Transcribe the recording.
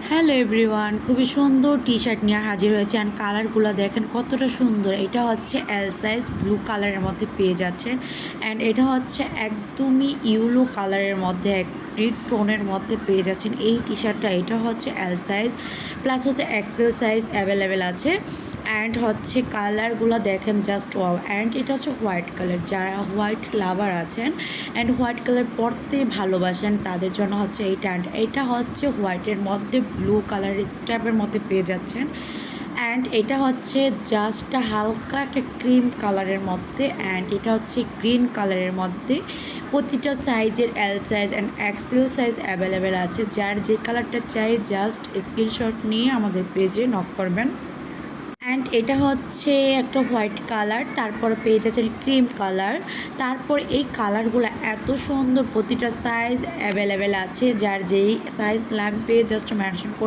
Hello everyone, খুবই সুন্দর T shirt নিয়ে হাজির হয়েছে। অ্যান্ড কালারগুলো দেখেন কতটা সুন্দর। এটা হচ্ছে এল সাইজ, ব্লু কালারের মধ্যে পেয়ে যাচ্ছেন। অ্যান্ড এটা হচ্ছে একদমই ইউলো কালারের মধ্যে, একটি টোনের মধ্যে পেয়ে যাচ্ছেন এই টি শার্টটা। এটা হচ্ছে এল সাইজ প্লাস হচ্ছে এক্সেল সাইজ অ্যাভেলেবেল আছে। অ্যান্ড হচ্ছে কালারগুলো দেখেন জাস্ট ওয়াও। অ্যান্ড এটা হচ্ছে হোয়াইট কালার, যারা হোয়াইট লাভার আছেন অ্যান্ড হোয়াইট কালার পরতে ভালোবাসেন তাদের জন্য হচ্ছে এইটা। অ্যান্ড এটা হচ্ছে হোয়াইটের মধ্যে ব্লু কালার স্ট্যাপের মধ্যে পেয়ে যাচ্ছেন। অ্যান্ড এটা হচ্ছে জাস্ট হালকা একটা ক্রিম কালারের মধ্যে। অ্যান্ড এটা হচ্ছে গ্রিন কালারের মধ্যে। প্রতিটা সাইজের L size and XL size available আছে। যার যে কালারটা চাই জাস্ট স্ক্রিনশট নিয়ে আমাদের পেজে নক করবেন। অ্যান্ড এটা হচ্ছে একটা হোয়াইট কালার, তারপর পেয়ে যাচ্ছেন ক্রিম কালার। তারপর এই কালারগুলো এত সুন্দর, প্রতিটা সাইজ অ্যাভেলেবেল আছে। যার যেই সাইজ লাগবে জাস্ট মেনশন করে